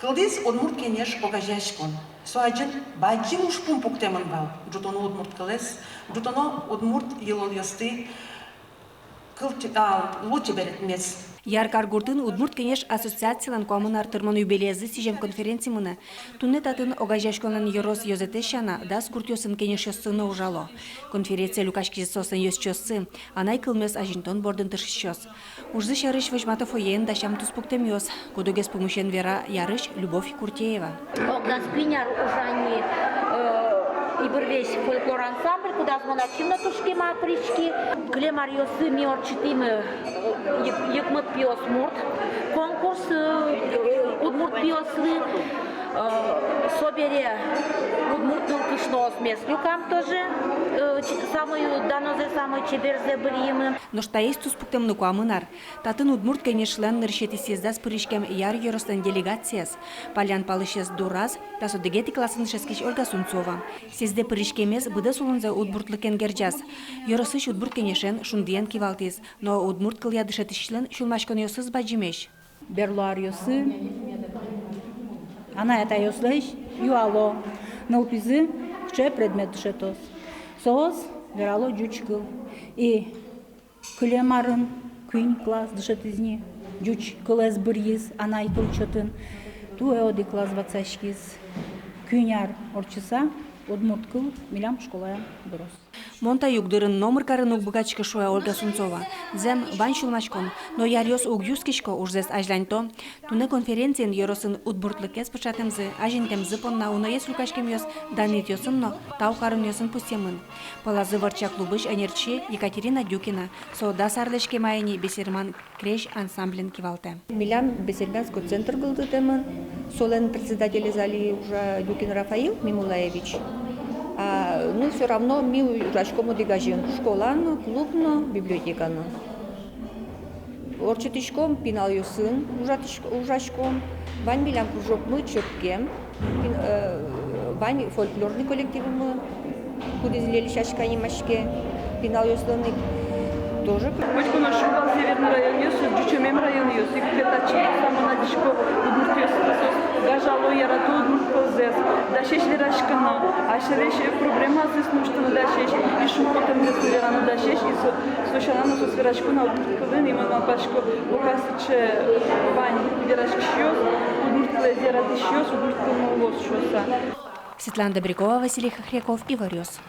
Кылдис Удмурт кенеш огажешкон. Соаджин баджин ушпун пуктеман бал. Джутоно Удмурт кылес, джутоно Удмурт йылол ясты лучше берет мес. Яркар гурдын Удмурт кенеш ассоциациялан коммунар тырман юбилезы сижем конференциямына. Тунне татын огажашконан йорос йозетешана дас гуртёсын кенеш йоссыны ужало. Конференция люкашки сосын йос чоссы, анай кылмес ажинтон бордын тыршищос. Ужзы шарыш вожматов оен дашам туспуктем йос. Кудугес помощен вера ярыш Любовь Куртеева. Огдаспиняр ужани и весь фольклор ансамбль, куда мы активно тушки мапрички, клемар йосы миорчитимы Якмыт пиос мурт, конкурс Удмурт пиослы, собере Удмурт кышно смеслюкам тоже, самую данозе самую чеберзе бриемы. Но что есть туспуктем нуку амынар. Татын Удмурт кенешлен ныршети сездас пыришкем яр йоростан делегацияс. Палян палышес дураз, тасо дегети классын шескич Ольга Сунцова. Сезде пыришкемес быда сулунза удмуртлыкен герджас. Йоросыш Удмурт кенешен шундиен кивалтис, но Удмурт кыл ядышетишлен шулмашкон йосыз баджимеш. Берлуар йосы, она это йослыш, юало, нолпизы, че предмет дышетос. Соос верало джучкыл. И клемарын күн класс дышетизни, джуч кылез бирьиз, она и кылчотын. Ту эоди класс вацашкиз, күняр орчыса, Удмурт кыл, милям школая дорос. Монта югдырын номер карын угбыгачка шуя Ольга Сунцова. Зем ван шулмачкон, но ярьос угюскишко ужзес ажляньто. Туне конференциен йоросын удмуртлыкес пышатемзы, ажинтемзы понна уноес лукашкем йос, данит йосын, но тау карын йосын пустемын. Палазы варча клубыш энерчи Екатерина Дюкина, сода сарлешке майни бесерман креш ансамблен кивалте. Милям бесермянский центр был темын, солен председатель зали уже Дюкин Рафаил Мимулаевич. Ну, все равно ми урашкому дегажин. Школану, клубну, библиотекану. Орчетишком пинал юсын, ужашком. Вань милям кружок мы чёрткем. Вань фольклорный коллектив мы. Кудизлели шашка немашке. Пинал юсыны тоже. Батько наш шукал северный район юсу, Джучемем район юсу. И где-то самана дишко удмурт юсу. Гажало ярату удмурт ползес. Да шешли рашкана. А шереш проблема здесь нужно да шеш. И шумотом ресторана да шеш. И сошалана со свирашку на удмурт кылын. Именно пашко лукасыче вань кудерашки шьёс. Удмурт кылезера дишьёс. Удмурт кылын улос шьёса. Светлана Добрякова, Василий Хохряков и Варёс.